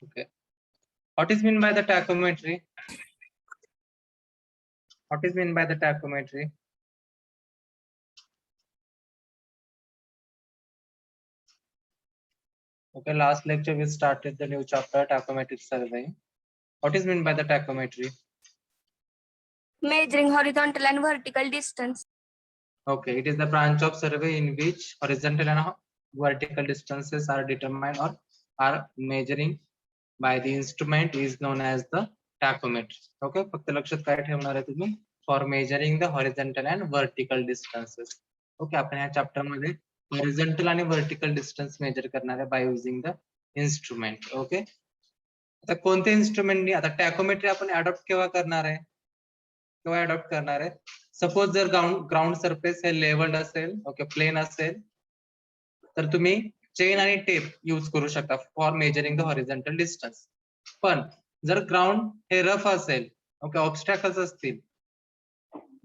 Okay. What is meant by the tachometry? What is meant by the tachometry? Okay, last lecture we started the new chapter, tachometric surveying. What is meant by the tachometry? Measuring horizontal and vertical distance. Okay, it is the branch of survey in which horizontal and vertical distances are determined or are measuring by the instrument is known as the tachometry. Okay, फक्त लक्षात काय ठेवणार आहे तुम्ही? For measuring the horizontal and vertical distances. Okay, आपण ह्या chapter मध्ये horizontal आणि vertical distance measure करणार आहे by using the instrument. Okay, आता कोणते इन्स्ट्रुमेंटनी आता टॅकोमेट्री आपण अडॉप्ट केव्हा करणार आहे? केव्हा अडॉप्ट करणार आहे? सपोज जर ग्राउंड सरफेस हे लेवल्ड असेल, ओके, प्लेन असेल, तर तुम्ही चेन आणि टेप यूज करू शकता for measuring the horizontal distance. पण जर ग्राउंड हे रफ असेल, ओके, ऑब्स्टॅकल्स असतील,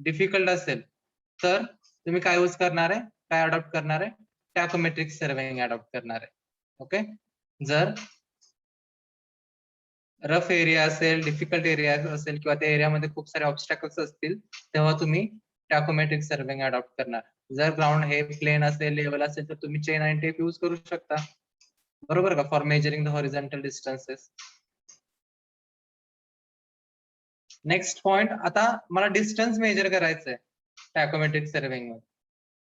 डिफिकल्ट असेल, तर तुम्ही काय यूज करणार आहे? काय अडॉप्ट करणार आहे? टॅकोमेट्रिक सर्वेइंग अडॉप्ट करणार आहे. ओके, जर रफ एरिया असेल, डिफिकल्ट एरिया असेल किंवा त्या एरियामध्ये खूप सारे ऑब्स्टॅकल्स असतील, तेव्हा तुम्ही टॅकोमेट्रिक सर्वेइंग अडॉप्ट करणार. जर ग्राउंड हे प्लेन असेल, लेवल असेल, तर तुम्ही चेन आणि टेप यूज करू शकता. बरोबर का? For measuring the horizontal distances. Next point, आता मला डिस्टन्स मेजर करायचंय टॅकोमेट्रिक सर्वेइंग मध्ये.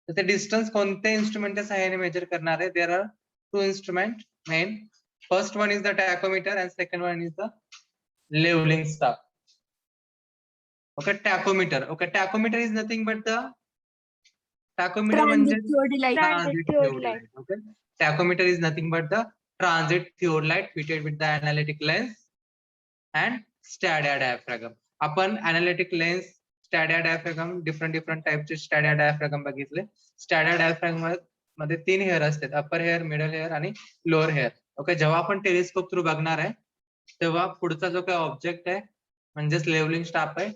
तर ते डिस्टन्स कोणत्या इन्स्ट्रुमेंटच्या सहाय्याने मेजर करणार आहे? There are two instrument men. First one is the tachometer and second one is the leveling staff. Okay, tachometer. Okay, tachometer is nothing but the tachometer Transit theodolite. transit theodolite. Okay, tachometer is nothing but the transit theodolite fitted with the analytic lens and stadia diaphragm. आपण analytic lens, stadia diaphragm, different type चे stadia diaphragm बघितले. Stadia diaphragm मध्ये 3 hair असतात, अपर hair, middle hair आणि lower hair. Okay, जेव्हा आपण telescope through बघणार आहे तेव्हा पुढचा जो काही ऑब्जेक्ट आहे म्हणजेच लेवलिंग स्टाफ आहे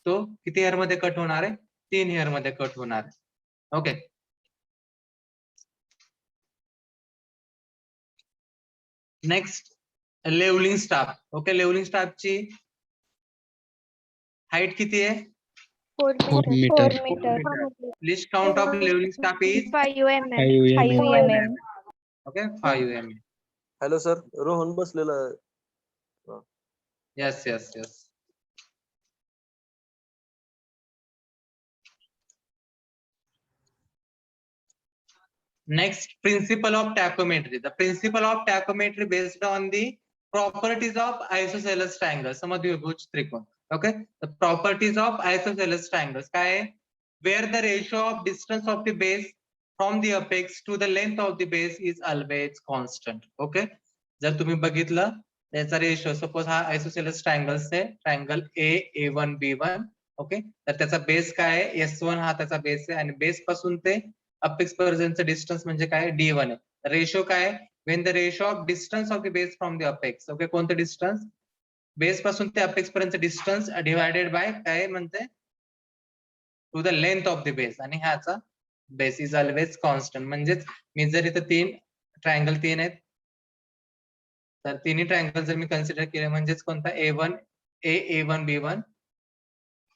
तो किती हेअर मध्ये कट होणार आहे? 3 हेअर मध्ये कट होणार आहे. Okay, next levelling staff. Okay, levelling स्टाफची हाईट किती आहे? 4 meter. Least count of levelling staff is 5 mm. Okay, 5 mm. Hello sir, Rohan बसलेला आहे. Yes, yes, yes. Next, principle of tachometry. The principle of tachometry based on the properties of isosceles triangles. समद्विभुज त्रिकोण. Okay, the properties of isosceles triangles काय आहे? Where the ratio of distance of the base from the apex to the length of the base is always constant. Okay, जर तुम्ही बघितलं त्याचा ratio, suppose हा isosceles triangles आहे, triangle A1 B1. Okay, तर त्याचा बेस काय आहे? S1 हा त्याचा बेस आहे आणि बेस पासून ते अपेक्स पर्यंतचं डिस्टन्स म्हणजे काय? D1 आहे. रेशो काय? When the ratio of distance of the base from the apex. Okay, कोणतं डिस्टन्स? बेस पासून ते अपेक्स पर्यंत डिस्टन्स डिवायडेड बाय काय म्हणते? To the length of the base. आणि ह्याचा बेस इज ऑलवेज कॉन्स्टंट. म्हणजेच मी जर इथं 3 ट्रायंगल 3 आहेत, तर तिन्ही ट्रायंगल जर मी कन्सिडर केले म्हणजेच कोणता? A1 B1,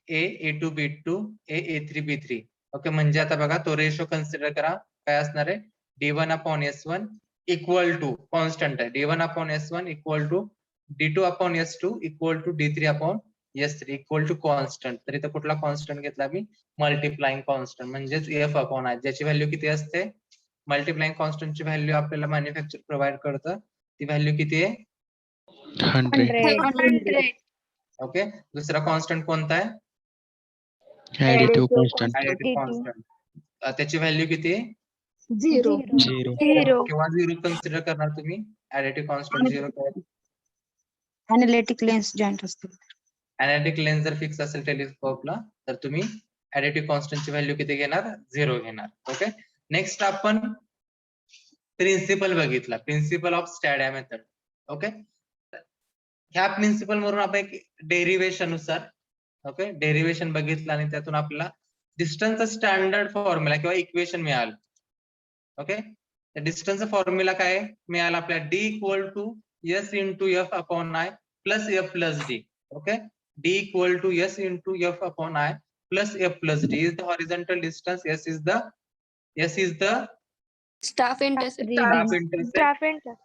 A2 B2, A3 B3. Okay, म्हणजे आता बघा तो रेशो कन्सिडर करा. काय असणार आहे? D1/S1 इक्वल टू कॉन्स्टंट आहे. D1/S1 equal to D2/S2 equal to D3/S3 equal to constant. तर इथं कुठला कॉन्स्टंट घेतला मी? मल्टिप्लाइंग कॉन्स्टंट, म्हणजेच F/I, ज्याची व्हॅल्यू किती असते? मल्टिप्लाइंग कॉन्स्टंटची व्हॅल्यू आपल्याला मॅन्युफॅक्चर प्रोव्हाइड करतं. ती व्हॅल्यू किती आहे? 100. ओके, दुसरा कॉन्स्टंट कोणता आहे? Additive additive constant. त्याची व्हॅल्यू किती आहे? 0. किंवा 0 कन्सिडर करणार तुम्ही. ऍडिटिव्ह कॉन्स्टंट 0 काय? Analytic lens joint असतो. ऍनालिटिक लेन्स जर फिक्स असेल टेलिस्कोपला तर तुम्ही ऍडिटिव्ह कॉन्स्टंटची व्हॅल्यू किती घेणार? 0 घेणार. ओके, नेक्स्ट आपण प्रिन्सिपल बघितला, प्रिन्सिपल ऑफ स्टॅडिया मेथड. ओके, ह्या प्रिन्सिपल वरून आपण एक डेरिव्हेशन नुसार, ओके, डेरिव्हेशन बघितलं आणि त्यातून आपल्याला डिस्टन्सचा स्टँडर्ड फॉर्म्युला किंवा इक्वेशन मिळालं. ओके, डिस्टन्सचा फॉर्म्युला काय मिळाला आपल्याला? D equal to S into F upon I plus F plus D. Okay, D equal to S into F upon I plus F plus D is the horizontal distance. S is the Staff intercept. staff Reading. intercept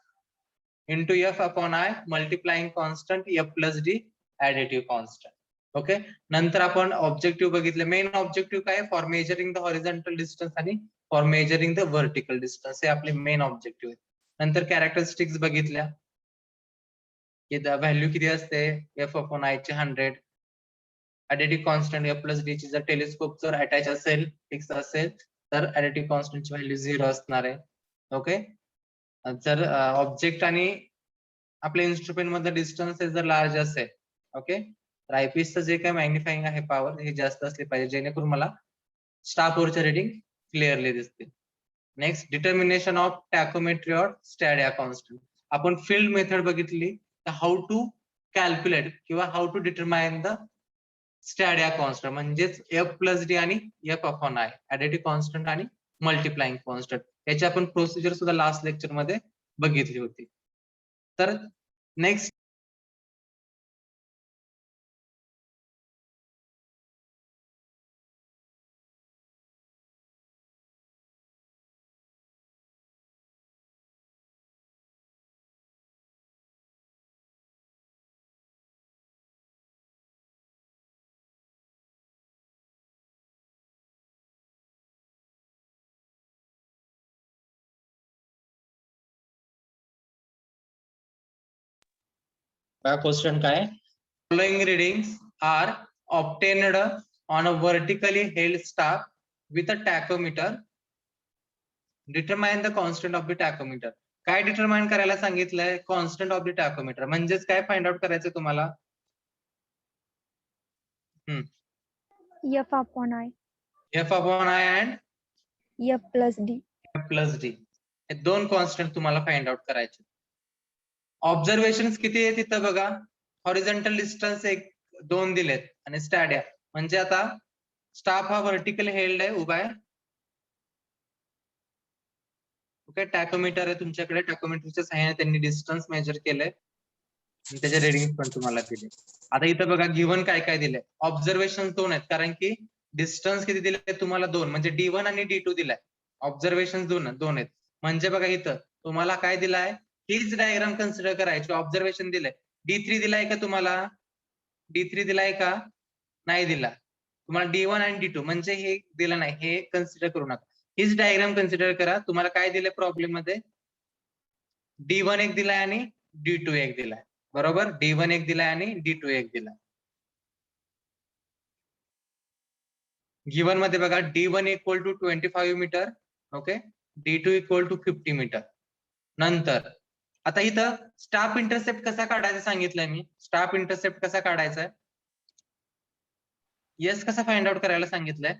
into F upon I multiplying constant F plus D additive constant. Okay, नंतर आपण objective बघितले. Main objective काय? For measuring the horizontal distance आणि for measuring the vertical distance, हे आपले main objective आहेत. नंतर characteristics बघितल्या की व्हॅल्यू किती असते, एफ अपॉन आय ची 100, additive constant F plus D ची जर टेलिस्कोप जर अटॅच असेल, फिक्स असेल, तर ऍडिटिव्ह कॉन्स्टंटची व्हॅल्यू 0 असणार आहे. ओके, जर ऑब्जेक्ट आणि आपल्या इन्स्ट्रुमेंट मध्ये डिस्टन्स जर लार्ज असेल, ओके, तर आयपीसचं जे काय मॅग्निफाईंग आहे पॉवर हे जास्त असले पाहिजे, जेणेकरून मला स्टाफवरच्या रेटिंग क्लिअरली दिसतील. नेक्स्ट, डिटर्मिनेशन ऑफ टॅकोमेट्री और स्टॅडिया कॉन्स्टंट. आपण फील्ड मेथड बघितली, हाऊ टू कॅल्क्युलेट किंवा how to determine the stadia constant, म्हणजेच एफ प्लस डी आणि F upon I, additive constant आणि मल्टिप्लाइंग कॉन्स्टंट, याची आपण प्रोसिजर सुद्धा लास्ट लेक्चर मध्ये बघितली होती. तर नेक्स्ट क्वेश्चन काय? Following readings are obtained on a vertically held staff with a tachometer. Determine the constant of the tachometer. काय डिटरमाइन करायला सांगितलंय? Constant of the tachometer. म्हणजेच काय फाइंड आउट करायचं तुम्हाला? F upon I. F upon I and F plus D. F plus D, हे दोन constant तुम्हाला फाइंड आउट करायचे. ऑब्झर्वेशन किती आहे तिथं बघा, हॉरिझॉन्टल डिस्टन्स 2 दिलेत आणि स्टॅडिया म्हणजे आता स्टाफ हा व्हर्टिकल हेल्ड आहे, उभा आहे. ओके, टॅकोमीटर आहे तुमच्याकडे, टॅकोमीटरच्या सहाय्याने त्यांनी डिस्टन्स मेजर केलंय आणि त्याचे रिडिंग पण तुम्हाला दिले. आता इथं बघा गिव्हन काय काय दिलंय. ऑब्झर्वेशन 2 आहेत, कारण की डिस्टन्स किती दिले तुम्हाला 2, म्हणजे D1 आणि D2 दिलाय. ऑब्झर्वेशन 2 आहेत, म्हणजे बघा इथं तुम्हाला काय दिलाय, हीच डायग्राम कन्सिडर करायची. ऑब्झर्वेशन दिलंय, D3 दिलाय का तुम्हाला? D3 दिलाय का? नाही दिला. तुम्हाला D1 आणि D2 म्हणजे हे दिलं नाही, हे कन्सिडर करू नका. हीच डायग्राम कन्सिडर करा. तुम्हाला काय दिलंय प्रॉब्लेम मध्ये? D1 एक दिलाय आणि D2 एक दिलाय, बरोबर. D1 एक दिलाय आणि D2 एक दिलाय. गिवन मध्ये बघा, D1 equal to 25 meter, okay, D2 equal to 50 meter. नंतर आता इथं स्टाफ इंटरसेप्ट कसा काढायचा सांगितलंय मी. स्टाफ इंटरसेप्ट कसा काढायचा? यस कसा फाइंड आउट करायला सांगितलंय?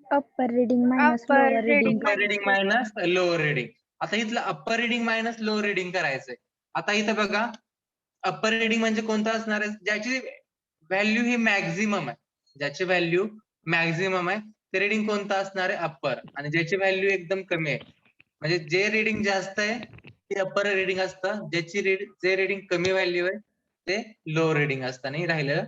Upper reading minus lower reading. Upper reading minus lower reading. आता इथलं upper reading minus lower reading करायचंय. आता इथं बघा, अप्पर रिडिंग म्हणजे कोणतं असणार आहे? ज्याची व्हॅल्यू ही मॅक्झिमम आहे, ज्याची व्हॅल्यू मॅक्झिमम आहे ते रिडिंग कोणतं असणार आहे? अप्पर. आणि ज्याची व्हॅल्यू एकदम कमी आहे, म्हणजे जे रिडिंग जास्त आहे ते अप्पर रिडिंग असतं, जे रिडिंग कमी व्हॅल्यू आहे ते लोअर रिडिंग असतं आणि राहिलेलं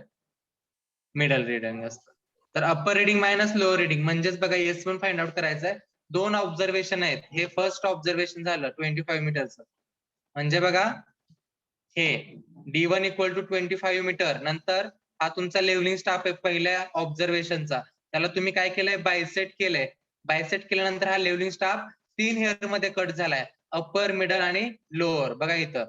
मिडल रिडिंग असतं. तर upper reading minus lower reading म्हणजेच बघा S1 फाइंड आउट करायचं आहे. 2 ऑब्झर्वेशन आहेत. हे फर्स्ट ऑब्झर्वेशन झालं 25 मीटरचं, म्हणजे बघा हे D1 इक्वल टू 25 मीटर. नंतर हा तुमचा लेवलिंग स्टाफ आहे पहिल्या ऑब्झर्वेशनचा, त्याला तुम्ही काय केलंय? बायसेट केलंय. बायसेट केल्यानंतर हा लेवलिंग स्टाफ 3 हेअर मध्ये कट झालाय, अप्पर, मिडल आणि लोअर. बघा इथं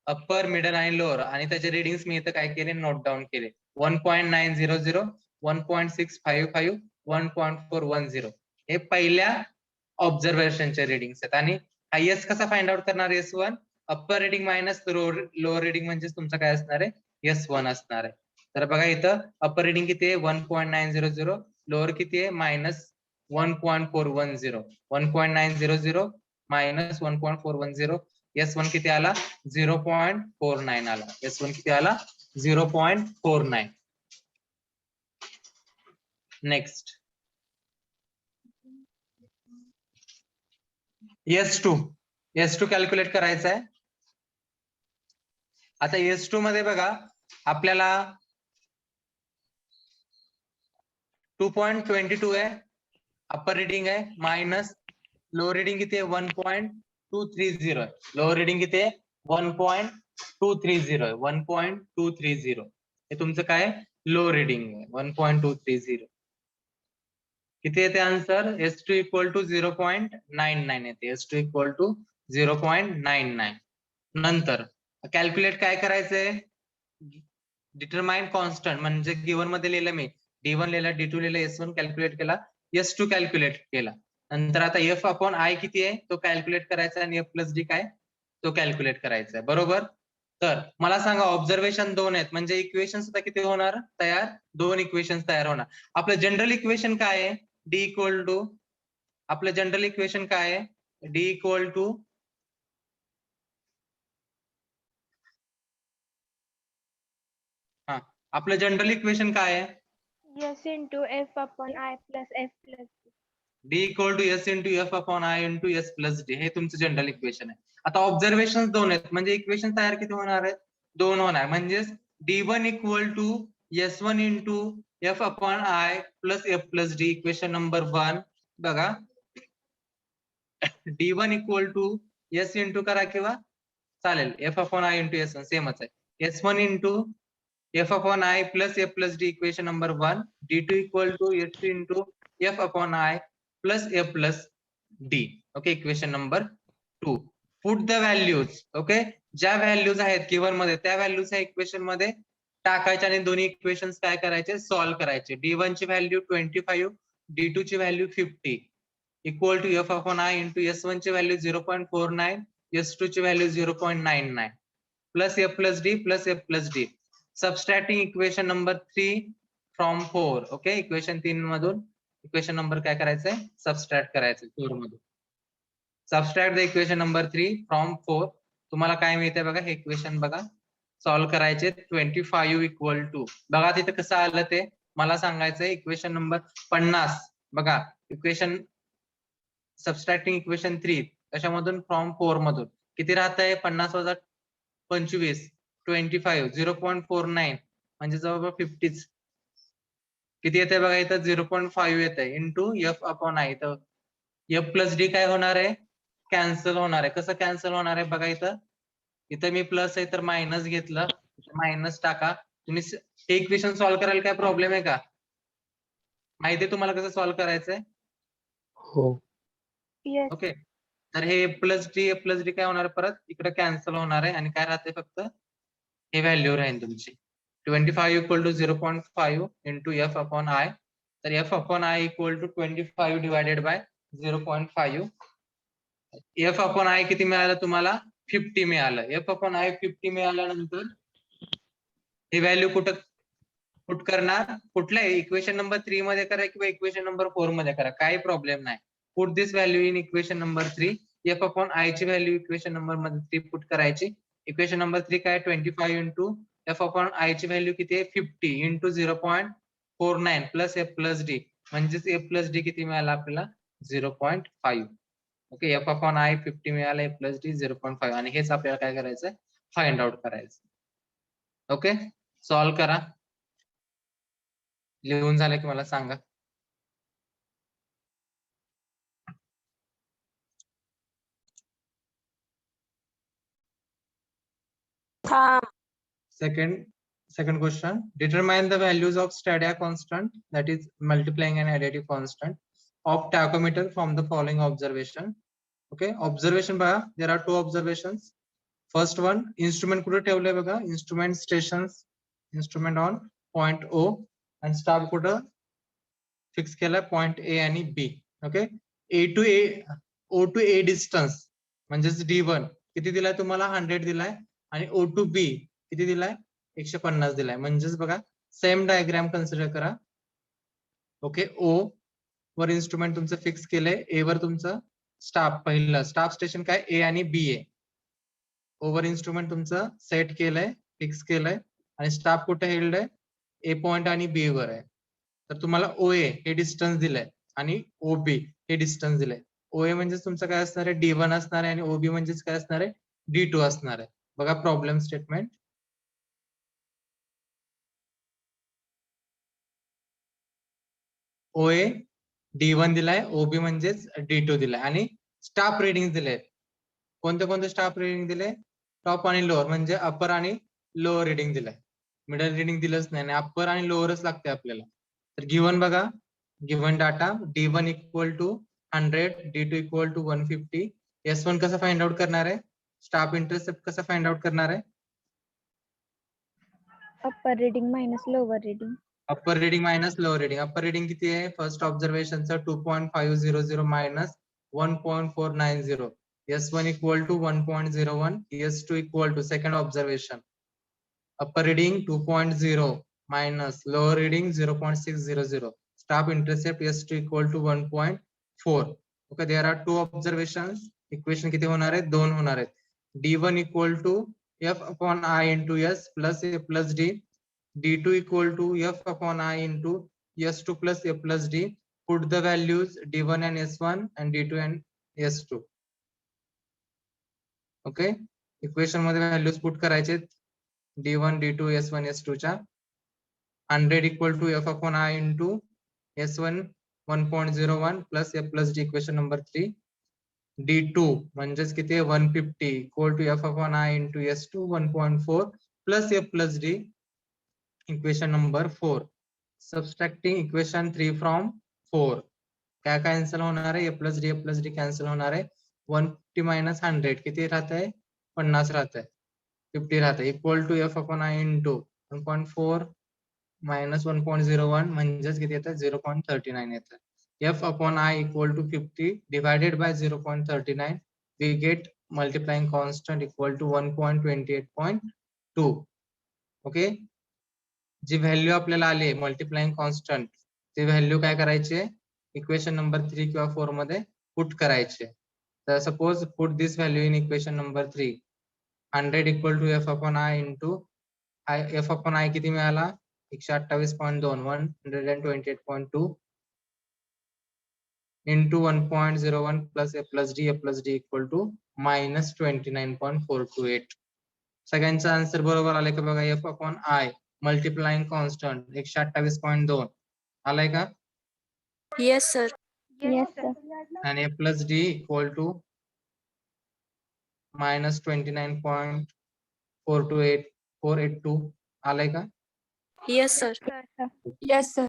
अप्पर, मिडल आणि लोअर, आणि त्याचे रिडिंग्स मी इथं काय केले? नोट डाऊन केले. 1.900, 1.655, 1.410 हे पहिल्या ऑब्झर्वेशनचे रिडिंग्स आहेत. आणि हायएस्ट कसा फाइंड आउट करणार? S1 upper reading minus lower reading म्हणजे तुमचं काय असणार आहे? S1 असणार आहे. तर बघा इथं अप्पर रिडिंग किती आहे? 1.900, लोअर किती आहे? मायनस 1.410. 1.900 मायनस 1.410, S1 किती आला? 0.49 आला. S1 किती आला? 0.49. नेक्स्ट S2 कॅल्क्युलेट करायचा आहे. आता S2 मध्ये बघा आपल्याला 2.22 आहे, अप्पर रिडिंग आहे, मायनस लो रिडिंग किती आहे 1.230 आहे. लो रिडिंग किती आहे 1.230 आहे. 1.230 हे तुमचं काय लो रिडिंग आहे 1.230. किती येते आन्सर? S2 इक्वल टू 0.99 येते. S2 equal to 0.99. नंतर कॅल्क्युलेट काय करायचंय? डिटरमाइन कॉन्स्टंट म्हणजे गिवन मध्ये लिहिलं मी D1 लिहिला, D2 लिहिला, S1 कॅल्क्युलेट केला, S2 कॅल्क्युलेट केला. नंतर आता F अपॉन I किती आहे तो कॅल्क्युलेट करायचा आणि F प्लस D काय तो कॅल्क्युलेट करायचा आहे. बरोबर. तर मला सांगा ऑब्झर्वेशन 2 आहेत म्हणजे इक्वेशन सुद्धा किती होणार तयार? 2 इक्वेशन तयार होणार. आपलं जनरल इक्वेशन काय आहे? D इक्वल टू, आपलं जनरल इक्वेशन काय आहे? D इक्वल टू आपलं जनरल इक्वेशन काय आहे? S into F upon I plus F plus D. D equal to S into F upon I into S plus D हे तुमचं general equation आहे. आता ऑब्झर्वेशन 2 आहेत म्हणजे इक्वेशन तयार किती होणार आहेत? 2 होणार. म्हणजेच D1 equal to S1 into F upon I plus F plus D equation number 1 बघा. D1 equal to S into करा किंवा चालेल F upon I into S1 सेमच आहे. S1 into F upon I plus F plus D equation number 1. D2 equal to S2 into F upon I plus F plus D. Okay, equation number 2. Put the values. Okay, ज्या values आहेत given मध्ये त्या values ह्या equation मध्ये टाकायच्या आणि दोन्ही equations काय करायचे सॉल्व्ह करायचे. D1 ची व्हॅल्यू 25, D2 ची value 50 equal to F upon I into S1 ची व्हॅल्यू 0.49, S2 ची value 0.99 plus F plus D plus F plus D. Subtracting equation number 3 from 4. Okay, equation 3 मधून इक्वेशन नंबर काय करायचंय subtract करायचं 4 मधून. Subtract the equation number 3 from 4. तुम्हाला काय मिळते बघा हे इक्वेशन बघा सॉल्व्ह करायचे. 25 इक्वल टू बघा तिथे कसं आलं ते मला सांगायचंय. इक्वेशन नंबर 50 बघा इक्वेशन सबस्ट्रॅक्टिंग इक्वेशन 3 कशामधून फ्रॉम 4 मधून किती राहत आहे 50 वजा 25 25 0.49 म्हणजे जवळपास 50 किती येते बघा इथं 0.5 येत आहे इंटू F अपॉन I. तर F प्लस D काय होणार आहे कॅन्सल होणार आहे. कसं कॅन्सल होणार आहे बघा इथं इथं मी प्लस आहे तर मायनस घेतलं मायनस टाका. तुम्ही हे इक्वेशन सॉल्व्ह करायला काय प्रॉब्लेम आहे का? माहिती आहे तुम्हाला कसं सॉल्व्ह करायचंय? हो. Yes. ओके तर हे प्लस डी काय होणार परत इकडे कॅन्सल होणार आहे आणि काय राहते फक्त हे व्हॅल्यू राहील तुमची 25 equal to 0.5 into F upon I. तर F upon I equal to 25 divided by 0.5. F upon I किती मिळालं तुम्हाला 50 मिळालं. F अपॉन I 50 मिळाल्यानंतर हे व्हॅल्यू कुठं पुट करणार कुठल्या इक्वेशन नंबर 3 मध्ये करा किंवा इक्वेशन नंबर 4 मध्ये करा काही प्रॉब्लेम नाही. Put this value in equation number 3. F upon I ची व्हॅल्यू इक्वेशन नंबर मध्ये 3 पुट करायची. इक्वेशन नंबर 3 काय 25 इंटू F अपॉन I ची व्हॅल्यू किती आहे 50 into 0.49 plus F plus D म्हणजेच F प्लस D किती मिळाला आपल्याला 0.5. ओके F अपॉन I 50 मिळाला F प्लस D 0.5 आणि हेच आपल्याला काय करायचंय फाइंड आउट करायचं. ओके सॉल्व्ह करा. लिहून झालं की मला सांगा. Second question. Determine the values of stadia constant, that is multiplying and additive constant, of tachometer from the following observation. Okay, observation बघा there are two observations. First one, instrument कुठे ठेवलंय बघा instrument stations, instrument on point O and staff कुठं fix केलाय point A आणि B. Okay, O to A distance म्हणजेच D1 किती दिलाय तुम्हाला 100 दिलाय आणि O to B किती दिलाय 150 दिलाय. म्हणजेच बघा सेम डायग्राम कन्सिडर करा. ओके O वर इन्स्ट्रुमेंट तुमचं फिक्स केलंय, A वर तुमचं स्टाफ पहिलं स्टाफ स्टेशन काय A आणि B आहे. ओव्हर इन्स्ट्रुमेंट तुमचं सेट केलंय फिक्स केलंय आणि स्टाफ कुठे हेल्ड आहे A पॉइंट आणि B वर आहे. तर तुम्हाला OA हे डिस्टन्स दिलंय आणि OB हे डिस्टन्स दिलंय. OA म्हणजे तुमचं काय असणार आहे D1 असणार आहे आणि OB म्हणजेच काय असणार आहे D2 असणार आहे. बघा प्रॉब्लेम स्टेटमेंट OA D1 दिलाय, OB म्हणजेच D2 दिलाय आणि स्टाफ रिडिंग दिले. कोणते कोणते स्टाफ रिडिंग दिले? टॉप आणि लोअर म्हणजे अपर आणि लोअर रिडिंग दिलाय. मिडल रिडिंग दिलंच नाही आणि अपर आणि लोअरच लागते आपल्याला. तर गिव्हन बघा, given data D1 equal to 100, D2 equal to 150. S1 कसं फाइंड आउट करणार आहे? स्टाफ इंटरसेप्ट कसं फाइंड आउट करणार आहे? Upper reading minus lower reading. Upper reading minus lower reading. Upper reading किती आहे? फर्स्ट ऑब्झर्वेशनचं 2.500 minus 1.490. S1 equal to 1.01, S2 equal to second observation. Upper reading 2.0 minus lower reading 0.600. Staff intercept S2 equal to 1.4. Okay, there are two observations. Equation किती होणार आहे? 2 होणार आहेत. D1 equal to F upon I into S plus A plus D. D2 equal to F upon I into S2 plus A plus D. Put the values D1 and S1 and D2 and S2. Okay, equation मध्ये values put करायचे D1, D2, S1, S2 च्या. 100 equal to F upon I into S1 1.01 plus A plus D equation number 3. D2 म्हणजेच किती आहे? 150 equal to F upon I into S2 1.4 plus A plus D equation number 4. Subtracting equation 3 from 4. काय cancel होणार आहे? A plus D cancel होणार आहे. 150 minus 100 किती राहत आहे? 50 राहत आहे. 50 राहत आहे. Equal to F upon I into 1.4 minus 1.01 म्हणजेच किती येतं? 0.39 येतं. F upon I equal to 50 divided by 0.39. We get multiplying constant equal to 1.28.2. Okay, जी व्हॅल्यू आपल्याला आली मल्टिप्लाइंग कॉन्स्टंट, ती व्हॅल्यू काय करायची? इक्वेशन नंबर 3 किंवा 4 मध्ये पुट करायचे. तर suppose put this value in equation number 3. 100 equal to F upon I into F upon I किती मिळाला? 128.2 128.2 into 1.01 plus A plus D equal to minus 29.428. सगळ्यांचा आन्सर बरोबर आलाय का बघा? F upon I multiplying constant 128.2 आलाय का? Yes, sir. Yes, sir. आणि A plus D equal to minus 29.482 आलाय का? Yes, sir. Yes, sir.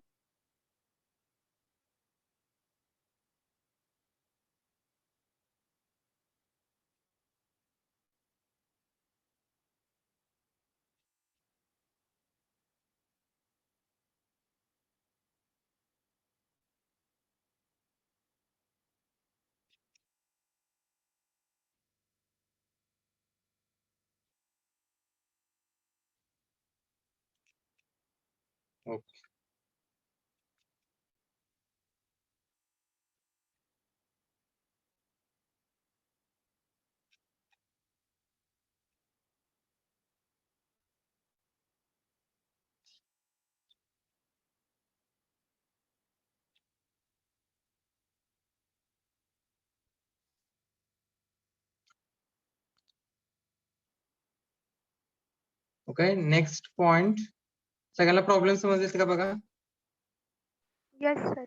Okay, okay. Next point. सगळ्याला प्रॉब्लेम समजले का बघा? Yes, sir.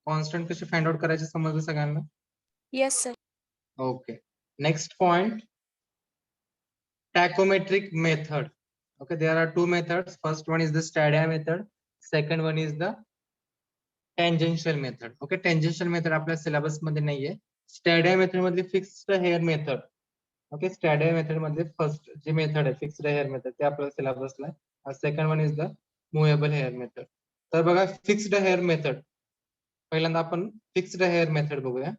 कॉन्स्टंट कसे फाइंड आउट करायचे समजलं सगळ्यांना? Yes, sir. Okay. Next point, tachometric method. Okay, there are two methods. First one is the stadia method. Second one is the tangential method. Okay, tangential method आपल्या syllabus मध्ये नाहीये. Stadia method मध्ये fixed hair method. Okay, stadia method मध्ये first जी method आहे fixed hair method ते आपल्या सिलेबसला आहे. Second one is the movable hair method. तर बघा, फिक्स्ड हेअर मेथड पहिल्यांदा आपण फिक्स्ड हेअर मेथड बघूया.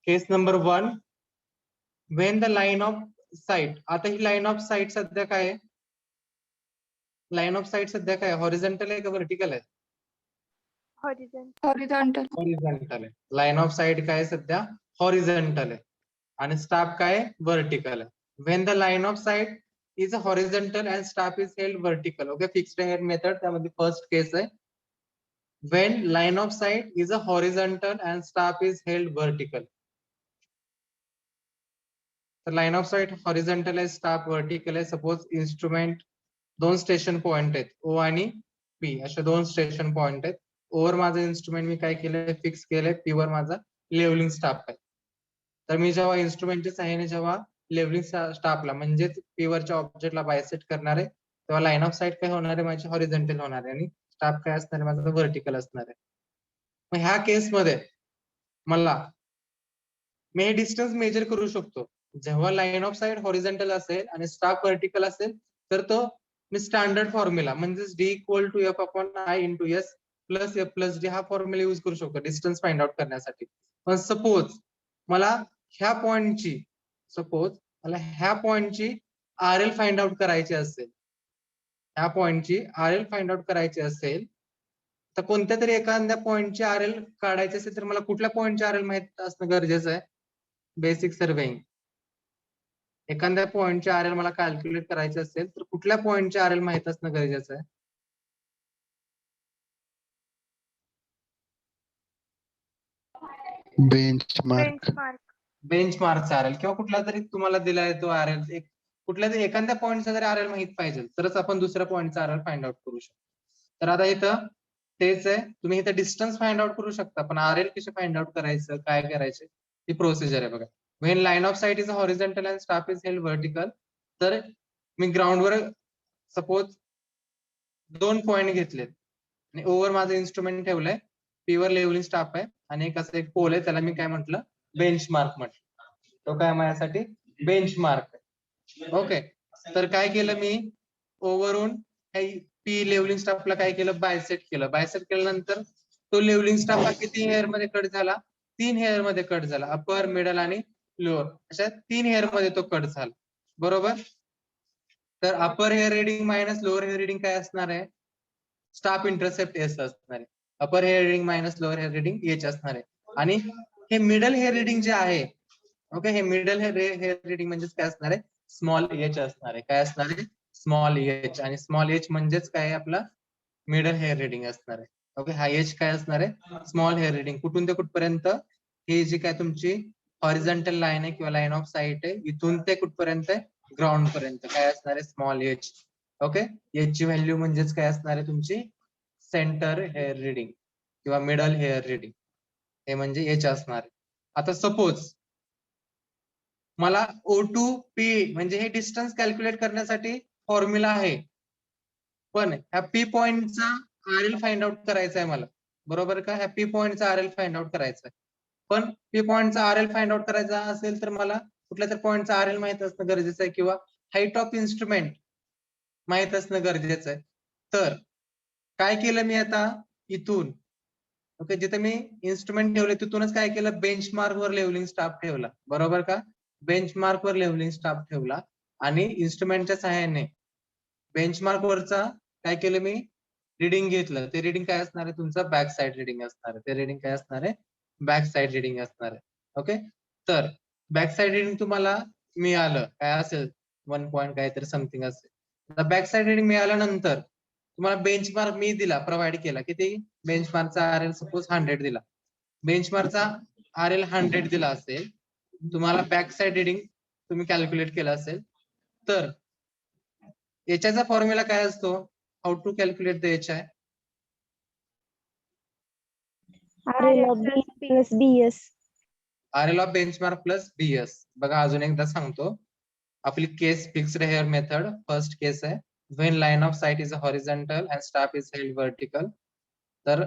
केस number 1, when the line of sight. आता ही लाईन ऑफ साइट सध्या काय आहे? लाईन ऑफ साइट सध्या काय हॉरिझॉन्टल आहे का व्हर्टिकल आहे? Horizon. Horizontal. हॉरिझॉन्टल आहे. लाईन ऑफ साइट काय सध्या हॉरिझॉन्टल आहे आणि स्टाफ काय व्हर्टिकल आहे. when the line of sight is a horizontal and staff is held vertical. Okay, fixed hair method त्यामध्ये फर्स्ट केस आहे. when line of sight is a horizontal and staff is held vertical. तर line of site horizontal आहे, staff vertical आहे. Suppose instrument दोन station point आहेत O आणि P अशा दोन स्टेशन पॉइंट आहेत. ओव्हर माझं इन्स्ट्रुमेंट मी काय केलंय फिक्स केलंय, पी वर माझा लेवलिंग स्टाफ आहे. तर मी जेव्हा इन्स्ट्रुमेंटच्या सहाय्याने जेव्हा लेवलिंग स्टाफला म्हणजेच पी वरच्या ऑब्जेक्टला बायसेट करणार आहे, तेव्हा लाईन ऑफ साईट काय होणार आहे माझी हॉरिझॉन्टल होणार आहे आणि स्टाफ काय असणार आहे माझा व्हर्टिकल असणार आहे. मग ह्या केसमध्ये मला मी हे डिस्टन्स मेजर करू शकतो. जेव्हा लाईन ऑफ साईट हॉरिझॉन्टल असेल आणि स्टाफ व्हर्टिकल असेल तर तो मी स्टँडर्ड फॉर्म्युला म्हणजेच D equal to F upon I into S plus F plus D हा फॉर्म्युला युज करू शकतो डिस्टन्स फाइंड आउट करण्यासाठी. पण सपोज मला ह्या पॉइंटची आर एल फाइंड आउट करायची असेल, ह्या पॉइंटची आर एल फाइंड आउट करायची असेल तर कोणत्या तरी एखाद्या पॉइंटची आर एल काढायची असेल तर मला कुठल्या पॉइंटची आर एल माहित असणं गरजेचं आहे. बेसिक सर्वेइंग एखाद्या पॉइंटची आर एल मला कॅल्क्युलेट करायची असेल तर कुठल्या पॉइंटची आर एल माहित असणं गरजेचं आहे. बेंचमार्क बेंचमार्कचा आर एल किंवा कुठला तरी तुम्हाला दिलाय तो आर एल, एक कुठल्या तरी एखाद्या पॉइंटचा जरी आर एल माहित पाहिजे तरच आपण दुसऱ्या पॉइंटचा आर एल फाइंड आउट करू शकतो. तर आता इथं तेच आहे, तुम्ही इथं डिस्टन्स फाइंड आउट करू शकता, पण आर एल कसे फाइंड आउट करायचं, काय करायचं ही प्रोसिजर आहे बघा. When line of sight is horizontal and staff is held vertical, तर मी ग्राउंडवर सपोज 2 पॉइंट घेतलेत आणि ओव्हर माझं इन्स्ट्रुमेंट ठेवलंय, पी वर लेवलिंग स्टाफ आहे आणि एक असं एक पोल आहे, त्याला मी काय म्हटलं बेंचमार्क म्हटलं. तो काय माझ्यासाठी बेंचमार्क आहे. ओके, तर काय केलं मी ओव्हरहून पी लेवलिंग स्टाफला काय केलं बायसेट केल्यानंतर तो लेवलिंग स्टाफ हा किती हेअर मध्ये कट झाला, 3 हेअर मध्ये कट झाला, अपर मिडल आणि लोअर अशा 3 हेअर मध्ये तो कट झाला. बरोबर, तर upper hair reading minus lower hair reading काय असणार आहे, स्टाफ इंटरसेप्ट एस असणार आहे. Upper hair reading minus lower hair reading H असणार आहे. आणि हे मिडल हेअर रिडिंग जे आहे, ओके, हे मिडल हेअर रिडिंग म्हणजेच काय असणार आहे, स्मॉल एच असणार आहे. काय असणार आहे, स्मॉल एच. आणि स्मॉल एच म्हणजेच काय आपला मिडल हेअर रिडिंग असणार आहे. ओके, हा एच काय असणार आहे, स्मॉल हेअर रिडिंग. कुठून ते कुठपर्यंत, ही जी काय तुमची हॉरिझॉन्टल लाईन आहे किंवा लाईन ऑफ साईट आहे, इथून ते कुठपर्यंत आहे, ग्राउंड पर्यंत काय असणार आहे, स्मॉल एच. ओके, एच ची व्हॅल्यू म्हणजेच काय असणार आहे तुमची सेंटर हेअर रिडिंग किंवा मिडल हेअर रिडिंग, हे म्हणजे एच असणार आहे. आता सपोज मला O2P म्हणजे हे डिस्टन्स कॅल्क्युलेट करण्यासाठी फॉर्म्युला आहे, पण ह्या पी पॉइंटचा आर एल फाइंड आउट करायचा आहे मला. बरोबर का, ह्या पी पॉइंटचा आर एल फाइंड आउट करायचा आहे. पण पी पॉइंटचा आर एल फाइंड आउट करायचा असेल तर मला कुठल्या तरी पॉइंटचा आर एल माहित असणं गरजेचं आहे किंवा हाईट ऑफ इन्स्ट्रुमेंट माहित असणं गरजेचं आहे. तर काय केलं मी आता इथून, ओके, जिथे मी इन्स्ट्रुमेंट ठेवले तिथूनच काय केलं, बेंचमार्क वर लेवलिंग स्टाफ ठेवला. बरोबर का, बेंचमार्क वर लेवलिंग स्टाफ ठेवला आणि इन्स्ट्रुमेंटच्या सहाय्याने बेंचमार्क वरचा काय केलं मी रिडिंग घेतलं. ते रिडिंग काय असणार आहे तुमचं बॅक साइड रिडिंग असणार आहे. ते रिडिंग काय असणार आहे, बॅक साइड रिडिंग असणार आहे. ओके, तर बॅक साइड रिडिंग तुम्हाला मिळालं काय असेल 1 पॉईंट काहीतरी समथिंग असेल. बॅक साइड रिडिंग मिळाल्यानंतर तुम्हाला बेंचमार्क मी दिला, प्रोव्हाइड केला, किती बेंचमार्कचा आर एल सपोज 100 दिला. बेंचमार्कचा आर एल 100 दिला असेल, तुम्हाला बॅक साइड रिडिंग तुम्ही कॅल्क्युलेट केला असेल, तर याच्याचा फॉर्म्युला काय असतो, how to calculate the H I, RL of B plus BS. R L of benchmark plus BS. बघा अजून एकदा सांगतो, आपली case fixed hair method first case आहे, when line of sight is horizontal and staff is held vertical. तर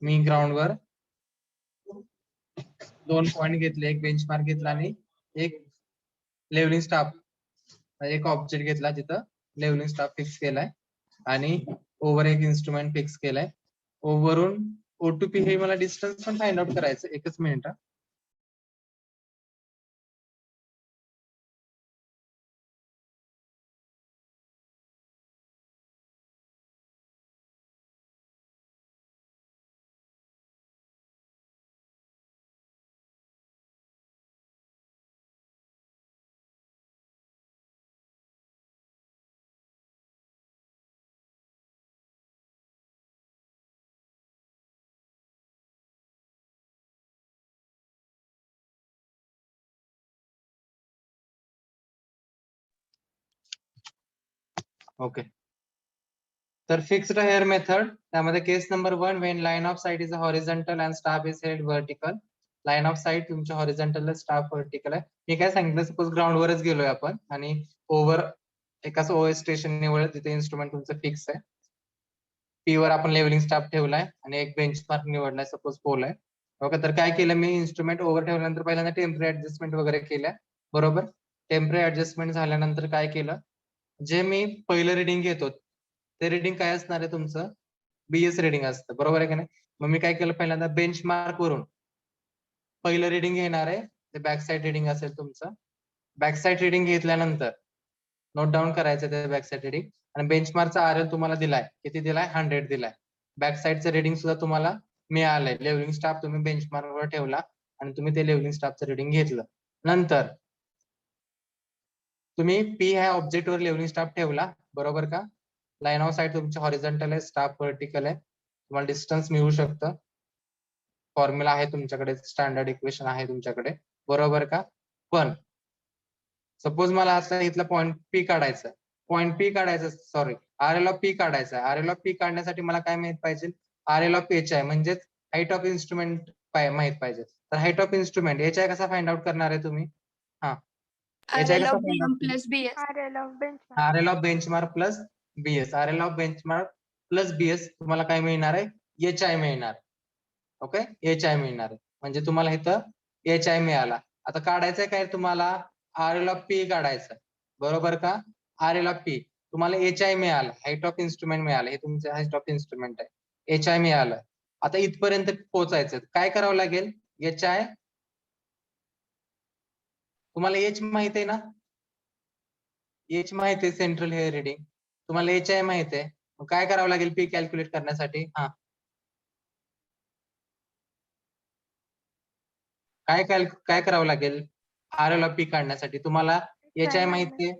मी ग्राउंडवर 2 point घेतले, एक बेंचमार्क घेतला आणि एक लेवलिंग स्टाफ, एक ऑब्जेक्ट घेतला तिथं लेवलिंग स्टाफ फिक्स केलाय आणि ओव्हर एक इन्स्ट्रुमेंट फिक्स केलाय. ओव्हरहून O2P हे मला डिस्टन्स पण फाइंड आउट करायचं. एकच मिनिट. ओके, तर फिक्स्ड हेअर मेथड त्यामध्ये case number 1 when line of sight is horizontal and staff is held vertical. Line of sight तुमच्या हॉरिझॉन्टल स्टाफ व्हर्टिकल आहे. मी काय सांगितलं सपोज ग्राउंडवरच गेलोय आपण आणि ओव्हर एकाच ओएस स्टेशन निवड तिथे इन्स्ट्रुमेंट तुमचं फिक्स आहे. पी वर आपण लेवलिंग स्टाफ ठेवलाय आणि एक बेंचमार्क निवडलाय सपोज पोल आहे. ओके तर काय केलं मी इन्स्ट्रुमेंट ओव्हर ठेवल्यानंतर पहिल्यांदा टेम्पररी ऍडजस्टमेंट वगैरे केल्या बरोबर. टेम्पररी ऍडजस्टमेंट झाल्यानंतर काय केलं जे मी पहिलं रिडिंग घेतो ते रिडिंग काय असणार आहे तुमचं बीएस रिडिंग असतं बरोबर आहे की नाही. मग मी काय केलं पहिल्यांदा बेंचमार्क वरून पहिलं रिडिंग घेणार आहे ते बॅक साईड रिडिंग असेल तुमचं. बॅक साईड रिडिंग घेतल्यानंतर नोट डाऊन करायचं ते बॅक साईड रिडिंग आणि बेंचमार्कचा आरएल तुम्हाला दिलाय किती दिलाय 100 दिलाय. बॅक साईडचं रिडिंग सुद्धा तुम्हाला मिळालंय. लेवलिंग स्टाफ तुम्ही बेंचमार्क वर ठेवला आणि तुम्ही ते लेवलिंग स्टाफचं रिडिंग घेतलं. नंतर तुम्ही पी ह्या ऑब्जेक्ट वर लेवलिंग स्टाफ ठेवला बरोबर का. लाईन ऑफ साईट तुमची हॉरिझॉन्टल आहे स्टाफ व्हर्टिकल आहे. तुम्हाला डिस्टन्स मिळू शकतं. फॉर्म्युला आहे तुमच्याकडे स्टँडर्ड इक्वेशन आहे तुमच्याकडे बरोबर का. पण सपोज मला असं इथला पॉईंट पी काढायचं सॉरी आरएल ऑफ पी काढायचं आहे. आरएल ऑफ पी काढण्यासाठी मला काय माहित पाहिजे आरएल ऑफ एच आहे म्हणजेच हाईट ऑफ इन्स्ट्रुमेंट माहित पाहिजे. तर height of instrument H I कसा फाइंड आउट करणार आहे तुम्ही. हा एच आय RL कसा of find BM out plus BS. RL of benchmark. RL of benchmark plus BS. RL of benchmark plus BS तुम्हाला काय मिळणार आहे एच आय मिळणार. ओके एच आय मिळणार म्हणजे तुम्हाला इथं एच आय मिळाला. आता काढायचंय काय तुम्हाला आरएल ऑफ पी काढायचं बरोबर का. आरएल ऑफ पी तुम्हाला एच आय मिळालं हाईट ऑफ इन्स्ट्रुमेंट मिळालं हे तुमचं हाईट ऑफ इन्स्ट्रुमेंट आहे एच आय मिळालं. आता इथपर्यंत पोहोचायचं काय करावं लागेल एच आय तुम्हाला एच माहित आहे ना एच माहित आहे सेंट्रल हेअर रिडिंग तुम्हाला एच आय माहित आहे. मग काय करावं लागेल पी कॅल्क्युलेट करण्यासाठी काय करावं लागेल आरएल ऑफ पी काढण्यासाठी तुम्हाला एच आय माहितीये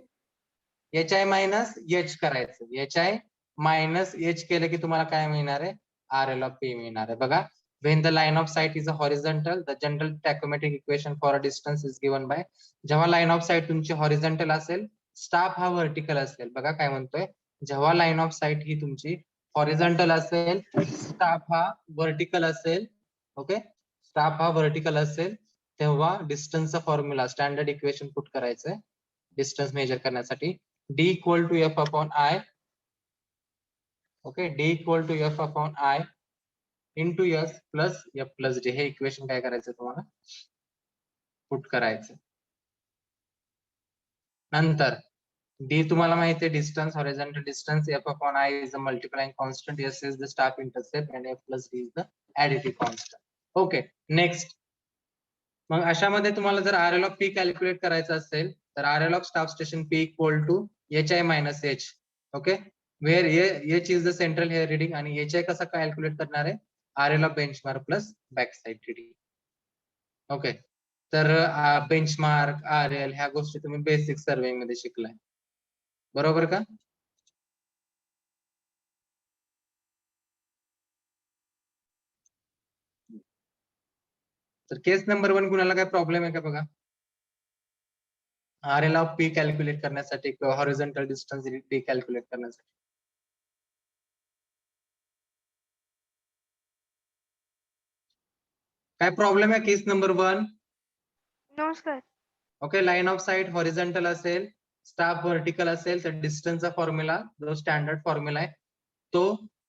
एच आय मायनस एच करायचं. एच आय मायनस एच केलं की तुम्हाला काय मिळणार आहे आरएल ऑफ पी मिळणार आहे. बघा when the line of sight is a horizontal the general tachometric equation for a distance is given by जेव्हा लाईन ऑफ साईट तुमची हॉरिझॉन्टल असेल स्टाफ हा व्हर्टिकल असेल. बघा काय म्हणतोय जेव्हा लाईन ऑफ साईट ही तुमची हॉरिझॉन्टल असेल स्टाफ हा व्हर्टिकल असेल. ओके स्टाफ हा व्हर्टिकल असेल तेव्हा डिस्टन्सचा फॉर्म्युला स्टँडर्ड इक्वेशन पुट करायचंय डिस्टन्स मेजर करण्यासाठी D equal to F upon I. Okay D equal to F upon I into S plus F plus D हे इक्वेशन काय करायचं तुम्हाला पुट करायचं. नंतर डी तुम्हाला माहिती आहे distance horizontal distance F upon I is the multiplying constant S is the staff intercept and F plus D is the additive constant. Okay next मग अशामध्ये तुम्हाला जर आरएल ऑफ पी कॅल्क्युलेट करायचं असेल तर RL of staff station P equal to H I minus H. Okay where H is the central hair reading आणि H I कसा calculate करणार आहे RL of benchmark plus back side reading. Okay तर benchmark RL ह्या गोष्टी तुम्ही basic सर्वे मध्ये शिकलाय बरोबर का. तर केस नंबर 1 कुणाला काय प्रॉब्लेम आहे का बघा आरएल ऑफ पी कॅल्क्युलेट करण्यासाठी किंवा हॉरिझॉन्टल डिस्टन्स डी कॅल्क्युलेट करण्यासाठी. काय प्रॉब्लेम आहे case number 1. No, sir. Okay line of sight horizontal असेल स्टाफ व्हर्टिकल असेल तर डिस्टन्सचा फॉर्म्युला जो स्टँडर्ड फॉर्म्युला आहे तो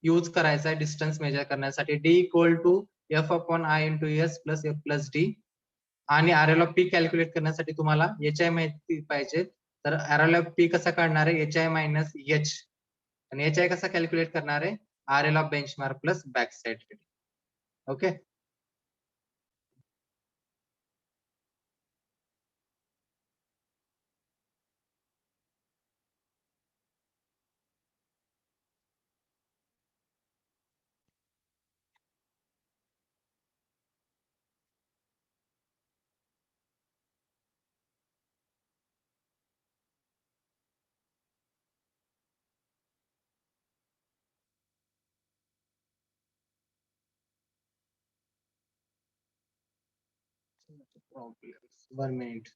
यूज करायचा आहे डिस्टन्स मेजर करण्यासाठी D equal to F upon I into S plus F plus D. आणि आरएल ऑफ पी कॅल्क्युलेट करण्यासाठी तुम्हाला एच आय माहिती पाहिजे तर आरएल ऑफ पी कसा काढणार आहे एच आय मायनस एच आणि एच आय कसा कॅल्क्युलेट करणार आहे RL of benchmark plus back side reading. Okay problem 1 minute